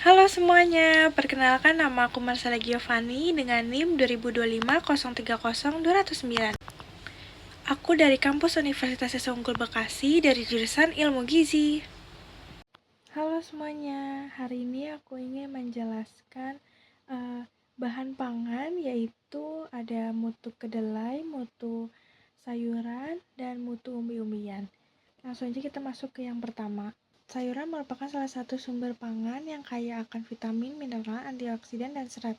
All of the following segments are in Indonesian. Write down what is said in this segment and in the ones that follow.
Halo semuanya, perkenalkan nama aku Marcella Giovanni dengan NIM 2025030209. Aku dari kampus Universitas Sesar Unggul Bekasi dari jurusan Ilmu Gizi. Halo semuanya, hari ini aku ingin menjelaskan bahan pangan, yaitu ada mutu kedelai, mutu sayuran, dan mutu umbi-umbian. Langsung aja kita masuk ke yang pertama. Sayuran merupakan salah satu sumber pangan yang kaya akan vitamin, mineral, antioksidan, dan serat.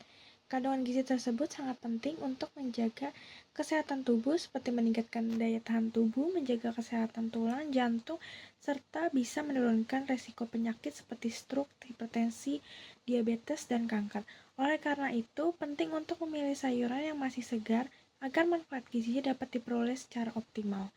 Kandungan gizi tersebut sangat penting untuk menjaga kesehatan tubuh seperti meningkatkan daya tahan tubuh, menjaga kesehatan tulang, jantung, serta bisa menurunkan resiko penyakit seperti stroke, hipertensi, diabetes, dan kanker. Oleh karena itu, penting untuk memilih sayuran yang masih segar agar manfaat gizinya dapat diperoleh secara optimal.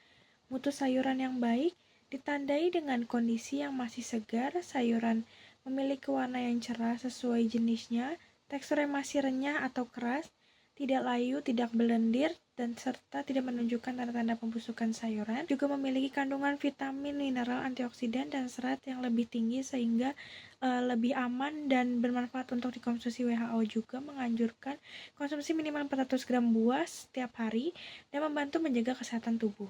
Mutu sayuran yang baik ditandai dengan kondisi yang masih segar, sayuran memiliki warna yang cerah sesuai jenisnya, tekstur yang masih renyah atau keras, tidak layu, tidak berlendir, dan serta tidak menunjukkan tanda-tanda pembusukan sayuran, juga memiliki kandungan vitamin, mineral, antioksidan, dan serat yang lebih tinggi sehingga lebih aman dan bermanfaat untuk dikonsumsi. WHO juga menganjurkan konsumsi minimal 400 gram buah setiap hari dan membantu menjaga kesehatan tubuh.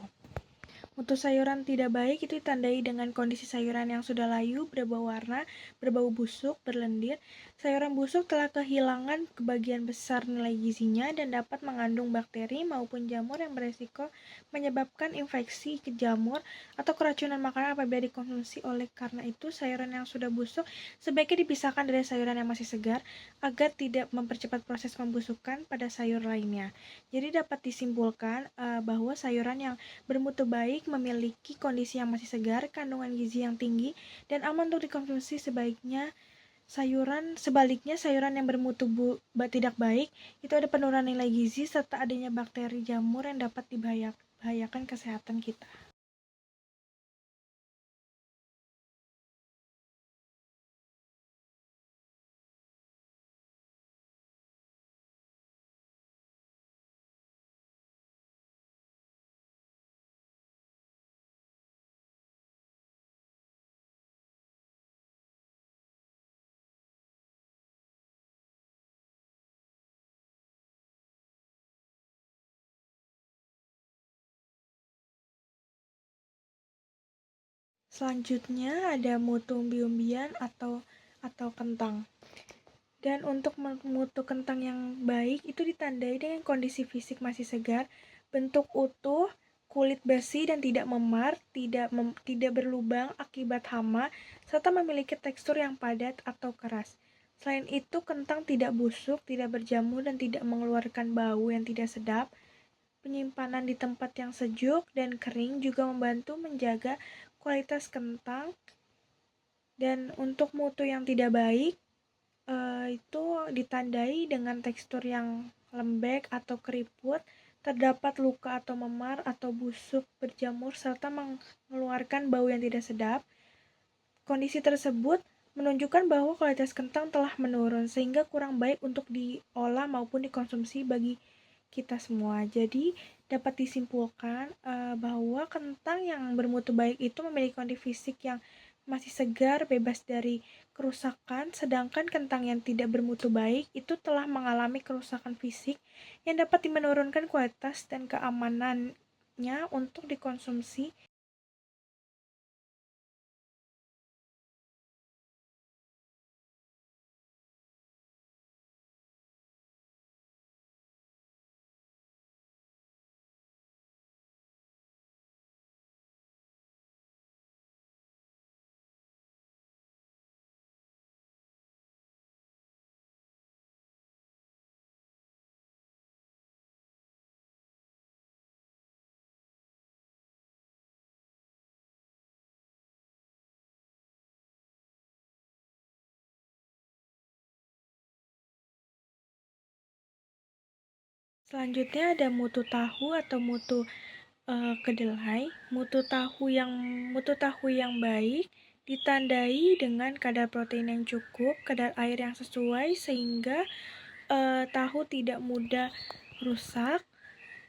Mutu sayuran tidak baik itu ditandai dengan kondisi sayuran yang sudah layu, berbau warna, berbau busuk, berlendir. Sayuran busuk telah kehilangan sebagian besar nilai gizinya dan dapat mengandung bakteri maupun jamur yang beresiko menyebabkan infeksi ke jamur atau keracunan makanan apabila dikonsumsi. Oleh karena itu, sayuran yang sudah busuk sebaiknya dipisahkan dari sayuran yang masih segar agar tidak mempercepat proses pembusukan pada sayur lainnya. Jadi dapat disimpulkan bahwa sayuran yang bermutu baik memiliki kondisi yang masih segar, kandungan gizi yang tinggi, dan aman untuk dikonsumsi. Sebaliknya sayuran yang bermutu tidak baik itu ada penurunan nilai gizi serta adanya bakteri jamur yang dapat membahayakan kesehatan kita. Selanjutnya ada mutu umbi-umbian atau kentang. Dan untuk mutu kentang yang baik itu ditandai dengan kondisi fisik masih segar, bentuk utuh, kulit bersih dan tidak memar, tidak berlubang akibat hama, serta memiliki tekstur yang padat atau keras. Selain itu, kentang tidak busuk, tidak berjamur, dan tidak mengeluarkan bau yang tidak sedap. Penyimpanan di tempat yang sejuk dan kering juga membantu menjaga kualitas kentang. Dan untuk mutu yang tidak baik, itu ditandai dengan tekstur yang lembek atau keriput, terdapat luka atau memar atau busuk berjamur, serta mengeluarkan bau yang tidak sedap. Kondisi tersebut menunjukkan bahwa kualitas kentang telah menurun, sehingga kurang baik untuk diolah maupun dikonsumsi bagi kita semua. Jadi dapat disimpulkan bahwa kentang yang bermutu baik itu memiliki kondisi fisik yang masih segar, bebas dari kerusakan, sedangkan kentang yang tidak bermutu baik itu telah mengalami kerusakan fisik yang dapat menurunkan kualitas dan keamanannya untuk dikonsumsi. Selanjutnya ada mutu tahu atau mutu kedelai. Mutu tahu yang baik ditandai dengan kadar protein yang cukup, kadar air yang sesuai sehingga tahu tidak mudah rusak,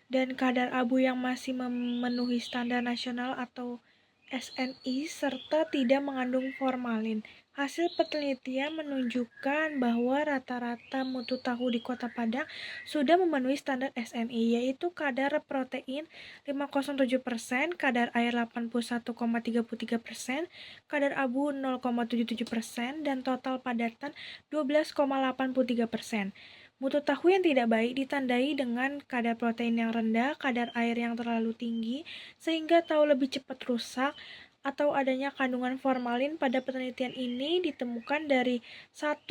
dan kadar abu yang masih memenuhi standar nasional atau SNI serta tidak mengandung formalin. Hasil penelitian menunjukkan bahwa rata-rata mutu tahu di Kota Padang sudah memenuhi standar SNI, yaitu kadar protein 5,07%, kadar air 81,33%, kadar abu 0,77%, dan total padatan 12,83%. Mutu tahu yang tidak baik ditandai dengan kadar protein yang rendah, kadar air yang terlalu tinggi, sehingga tahu lebih cepat rusak, atau adanya kandungan formalin. Pada penelitian ini ditemukan dari 6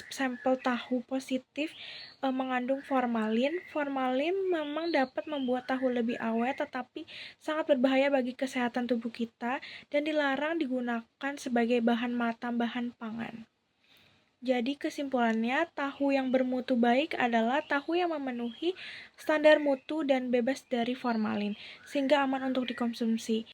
sampel tahu positif mengandung formalin. Formalin memang dapat membuat tahu lebih awet, tetapi sangat berbahaya bagi kesehatan tubuh kita dan dilarang digunakan sebagai bahan tambahan pangan. Jadi kesimpulannya, tahu yang bermutu baik adalah tahu yang memenuhi standar mutu dan bebas dari formalin, sehingga aman untuk dikonsumsi.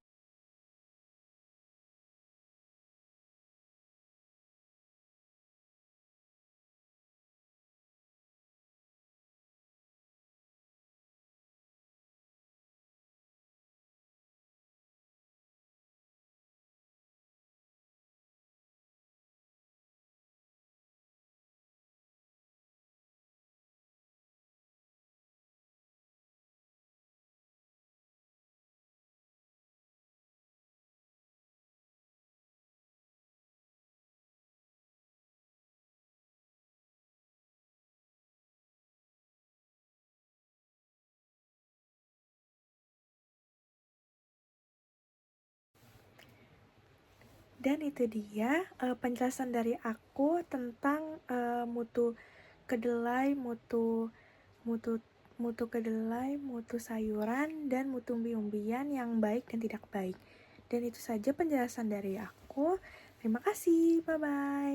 Dan itu dia penjelasan dari aku tentang mutu kedelai, mutu mutu kedelai, mutu sayuran, dan mutu umbi-umbian yang baik dan tidak baik. Dan itu saja penjelasan dari aku. Terima kasih, bye-bye.